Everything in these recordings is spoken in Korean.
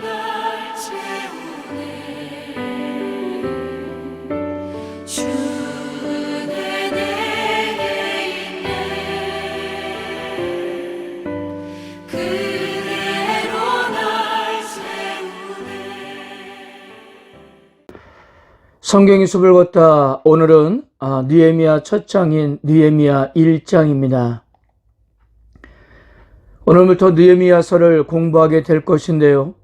날 채우네. 주 은혜 내게 있네. 그대로 날 채우네. 성경의 숲을 걷다. 오늘은 느헤미야 첫 장인 느헤미야 1장입니다. 오늘부터 느헤미야서를 공부하게 될 것인데요.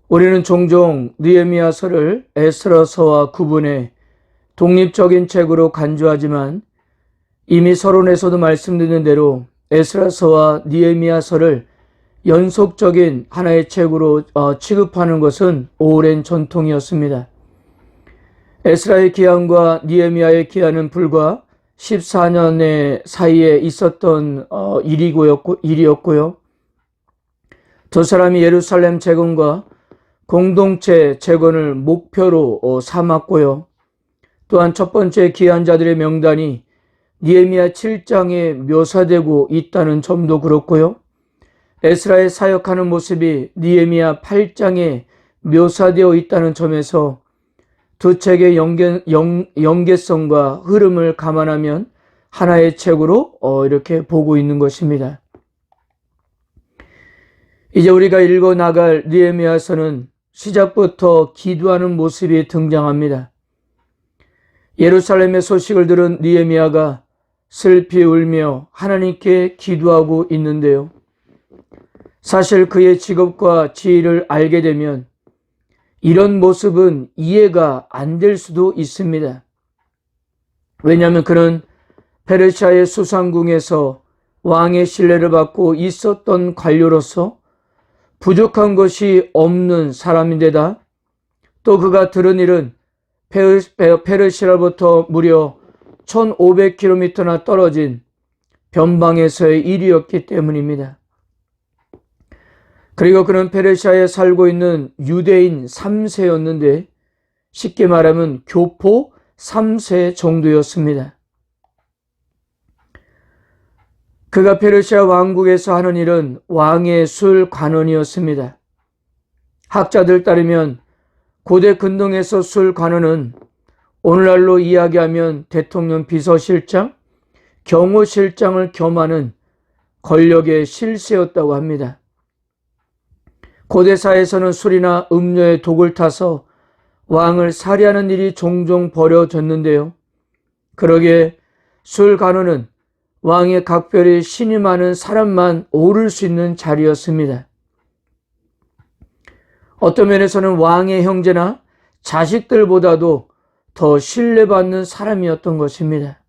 우리는 종종 느헤미야서를 에스라서와 구분해 독립적인 책으로 간주하지만 이미 서론에서도 말씀드린 대로 에스라서와 느헤미야서를 연속적인 하나의 책으로 취급하는 것은 오랜 전통이었습니다. 에스라의 기한과 느헤미야의 기한은 불과 14년의 사이에 있었던 일이었고요. 두 사람이 예루살렘 재건과 공동체 재건을 목표로 삼았고요. 또한 첫 번째 기한자들의 명단이 느헤미야 7장에 묘사되고 있다는 점도 그렇고요. 에스라의 사역하는 모습이 느헤미야 8장에 묘사되어 있다는 점에서 두 책의 연계성과 흐름을 감안하면 하나의 책으로 이렇게 보고 있는 것입니다. 이제 우리가 읽어 나갈 느헤미야서는 시작부터 기도하는 모습이 등장합니다. 예루살렘의 소식을 들은 느헤미야가 슬피 울며 하나님께 기도하고 있는데요. 사실 그의 직업과 지위를 알게 되면 이런 모습은 이해가 안 될 수도 있습니다. 왜냐하면 그는 페르시아의 수상궁에서 왕의 신뢰를 받고 있었던 관료로서 부족한 것이 없는 사람인데다 또 그가 들은 일은 페르시아로부터 무려 1500km나 떨어진 변방에서의 일이었기 때문입니다. 그리고 그는 페르시아에 살고 있는 유대인 3세였는데 쉽게 말하면 교포 3세 정도였습니다. 그가 페르시아 왕국에서 하는 일은 왕의 술 관원이었습니다. 학자들 따르면 고대 근동에서 술 관원은 오늘날로 이야기하면 대통령 비서실장, 경호실장을 겸하는 권력의 실세였다고 합니다. 고대사에서는 술이나 음료에 독을 타서 왕을 살해하는 일이 종종 벌어졌는데요. 그러기에 술 관원은 왕의 각별히 신이 많은 사람만 오를 수 있는 자리였습니다. 어떤 면에서는 왕의 형제나 자식들보다도 더 신뢰받는 사람이었던 것입니다.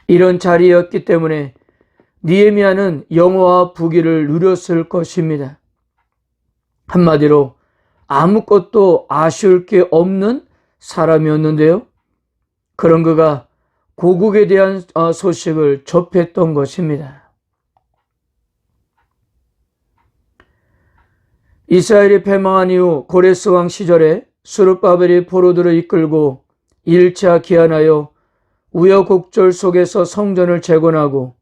이런 자리였기 때문에 느헤미야는 영화와 부귀를 누렸을 것입니다. 한마디로 아무것도 아쉬울 게 없는 사람이었는데요. 그런 그가 고국에 대한 소식을 접했던 것입니다. 이스라엘이 패망한 이후 고레스 왕 시절에 스룹바벨이 포로들을 이끌고 1차 기한하여 우여곡절 속에서 성전을 재건하고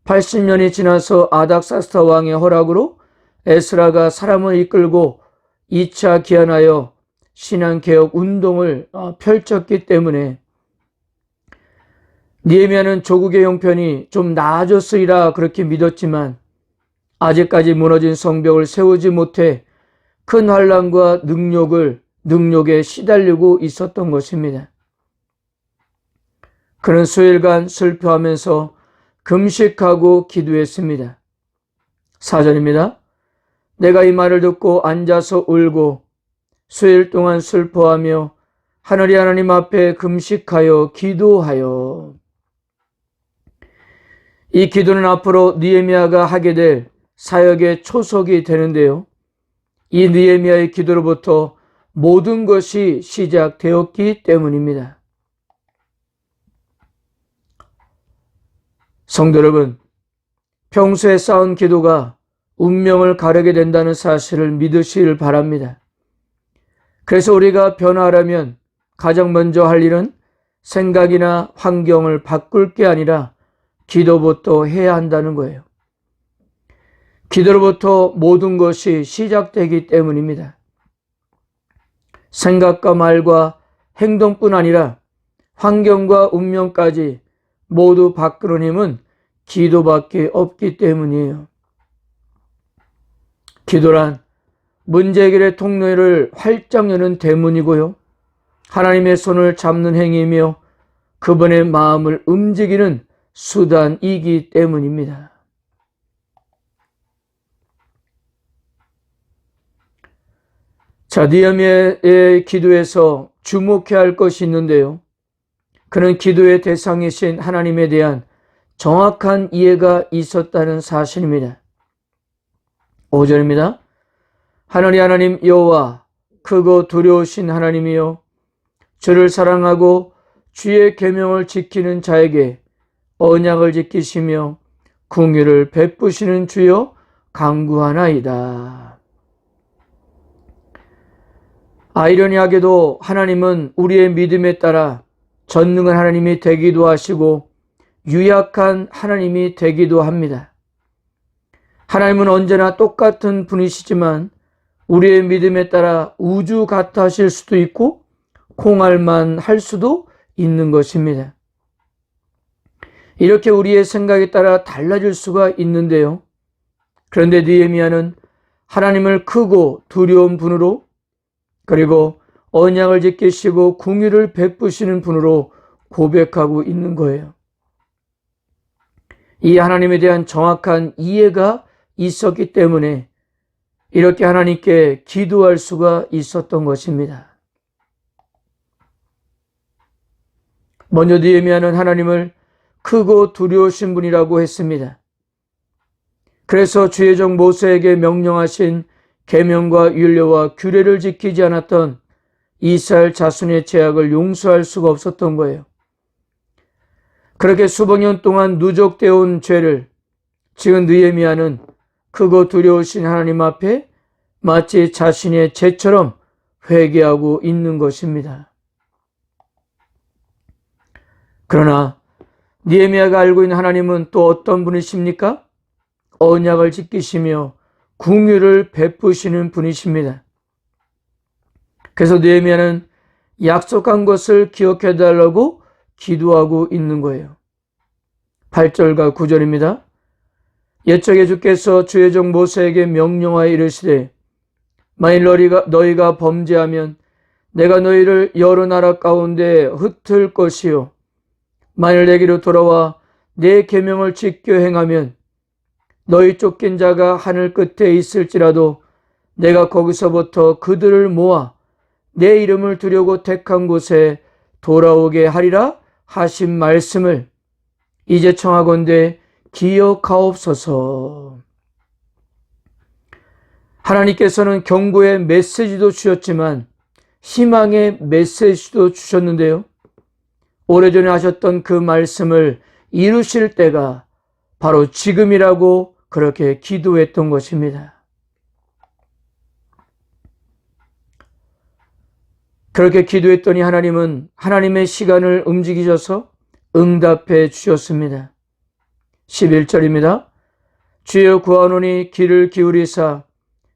80년이 지나서 아닥사스다 왕의 허락으로 에스라가 사람을 이끌고 2차 기한하여 신앙개혁 운동을 펼쳤기 때문에 느헤미야는 조국의 형편이 좀 나아졌으리라 그렇게 믿었지만 아직까지 무너진 성벽을 세우지 못해 큰 환난과 능력에 시달리고 있었던 것입니다. 그는 수일간 슬퍼하면서 금식하고 기도했습니다. 4절입니다. 내가 이 말을 듣고 앉아서 울고 수일 동안 슬퍼하며 하늘의 하나님 앞에 금식하여 기도하여. 이 기도는 앞으로 느헤미야가 하게 될 사역의 초석이 되는데요. 이 느헤미야의 기도로부터 모든 것이 시작되었기 때문입니다. 성도 여러분, 평소에 쌓은 기도가 운명을 가르게 된다는 사실을 믿으시길 바랍니다. 그래서 우리가 변화하려면 가장 먼저 할 일은 생각이나 환경을 바꿀 게 아니라 기도부터 해야 한다는 거예요. 기도로부터 모든 것이 시작되기 때문입니다. 생각과 말과 행동뿐 아니라 환경과 운명까지 모두 바꾸는 힘은 기도밖에 없기 때문이에요. 기도란 문제 해결의 통로를 활짝 여는 대문이고요. 하나님의 손을 잡는 행위이며 그분의 마음을 움직이는 수단이기 때문입니다. 자, 느헤미야의 기도에서 주목해야 할 것이 있는데요. 그는 기도의 대상이신 하나님에 대한 정확한 이해가 있었다는 사실입니다. 5절입니다. 하늘의 하나님 여호와 크고 두려우신 하나님이여 주를 사랑하고 주의 계명을 지키는 자에게 언약을 지키시며 긍휼을 베푸시는 주여 간구하나이다. 아이러니하게도 하나님은 우리의 믿음에 따라 전능한 하나님이 되기도 하시고 유약한 하나님이 되기도 합니다. 하나님은 언제나 똑같은 분이시지만 우리의 믿음에 따라 우주 같아질 수도 있고 콩알만 할 수도 있는 것입니다. 이렇게 우리의 생각에 따라 달라질 수가 있는데요. 그런데 느헤미야는 하나님을 크고 두려운 분으로 그리고 언약을 지키시고 긍휼을 베푸시는 분으로 고백하고 있는 거예요. 이 하나님에 대한 정확한 이해가 있었기 때문에 이렇게 하나님께 기도할 수가 있었던 것입니다. 먼저 느헤미야는 하나님을 크고 두려우신 분이라고 했습니다. 그래서 주의 종 모세에게 명령하신 계명과 율례와 규례를 지키지 않았던 이스라엘 자손의 죄악을 용서할 수가 없었던 거예요. 그렇게 수백 년 동안 누적되어 온 죄를 지금 느헤미야는 크고 두려우신 하나님 앞에 마치 자신의 죄처럼 회개하고 있는 것입니다. 그러나 느헤미야가 알고 있는 하나님은 또 어떤 분이십니까? 언약을 지키시며 긍휼을 베푸시는 분이십니다. 그래서 느헤미야는 약속한 것을 기억해 달라고 기도하고 있는 거예요. 8절과 9절입니다. 옛적에 주께서 주의 종 모세에게 명령하여 이르시되 만일 너희가 범죄하면 내가 너희를 여러 나라 가운데 흩을 것이요 만일 내게로 돌아와 내 계명을 지켜 행하면 너희 쫓긴 자가 하늘 끝에 있을지라도 내가 거기서부터 그들을 모아 내 이름을 두려고 택한 곳에 돌아오게 하리라 하신 말씀을 이제 청하건대 기억하옵소서. 하나님께서는 경고의 메시지도 주셨지만 희망의 메시지도 주셨는데요. 오래전에 하셨던 그 말씀을 이루실 때가 바로 지금이라고 그렇게 기도했던 것입니다. 그렇게 기도했더니 하나님은 하나님의 시간을 움직이셔서 응답해 주셨습니다. 11절입니다. 주여 구하노니 귀를 기울이사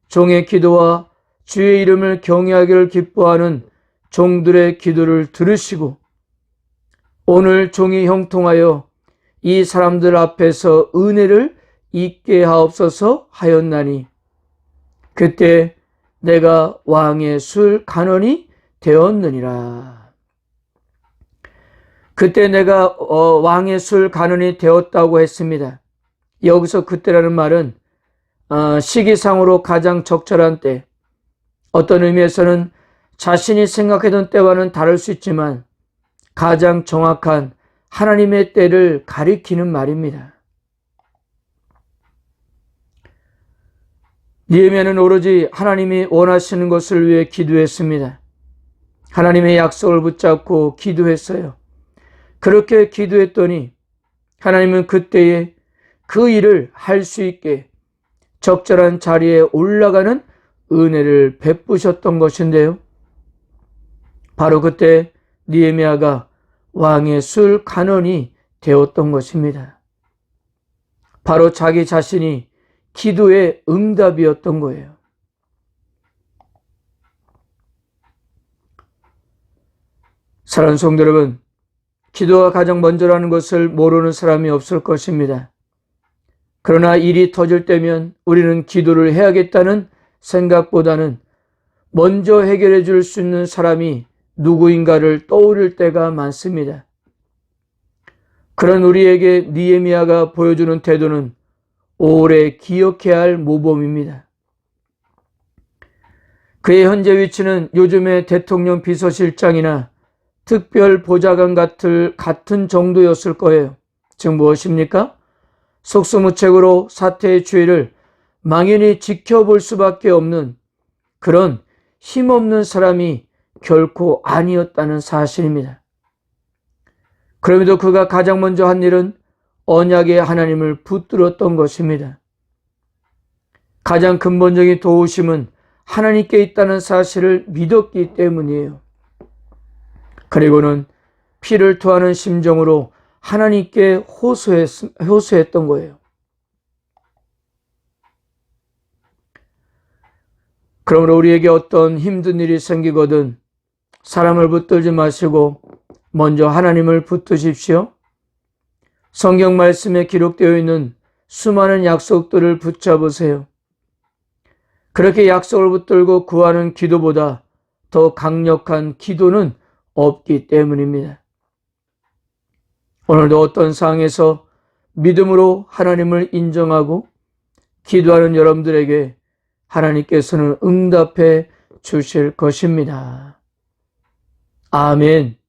종의 기도와 주의 이름을 경외하기를 기뻐하는 종들의 기도를 들으시고 오늘 종이 형통하여 이 사람들 앞에서 은혜를 잊게 하옵소서 하였나니 그때 내가 왕의 술 간원이 되었느니라. 그때 내가 왕의 술 간원이 되었다고 했습니다. 여기서 그때라는 말은 시기상으로 가장 적절한 때, 어떤 의미에서는 자신이 생각했던 때와는 다를 수 있지만 가장 정확한 하나님의 때를 가리키는 말입니다. 느헤미야는 오로지 하나님이 원하시는 것을 위해 기도했습니다. 하나님의 약속을 붙잡고 기도했어요. 그렇게 기도했더니 하나님은 그때에 그 일을 할 수 있게 적절한 자리에 올라가는 은혜를 베푸셨던 것인데요. 바로 그때 느헤미야가 왕의 술 간원이 되었던 것입니다. 바로 자기 자신이 기도의 응답이었던 거예요. 사랑하는 성도 여러분, 기도가 가장 먼저라는 것을 모르는 사람이 없을 것입니다. 그러나 일이 터질 때면 우리는 기도를 해야겠다는 생각보다는 먼저 해결해 줄 수 있는 사람이 누구인가를 떠올릴 때가 많습니다. 그런 우리에게 느헤미야가 보여주는 태도는 오래 기억해야 할 모범입니다. 그의 현재 위치는 요즘의 대통령 비서실장이나 특별 보좌관 같은 정도였을 거예요. 즉 무엇입니까? 속수무책으로 사태의 추이를 망연히 지켜볼 수밖에 없는 그런 힘없는 사람이 결코 아니었다는 사실입니다. 그럼에도 그가 가장 먼저 한 일은 언약의 하나님을 붙들었던 것입니다. 가장 근본적인 도우심은 하나님께 있다는 사실을 믿었기 때문이에요. 그리고는 피를 토하는 심정으로 하나님께 호소했던 거예요. 그러므로 우리에게 어떤 힘든 일이 생기거든 사람을 붙들지 마시고 먼저 하나님을 붙드십시오. 성경 말씀에 기록되어 있는 수많은 약속들을 붙잡으세요. 그렇게 약속을 붙들고 구하는 기도보다 더 강력한 기도는 없기 때문입니다. 오늘도 어떤 상황에서 믿음으로 하나님을 인정하고 기도하는 여러분들에게 하나님께서는 응답해 주실 것입니다. 아멘.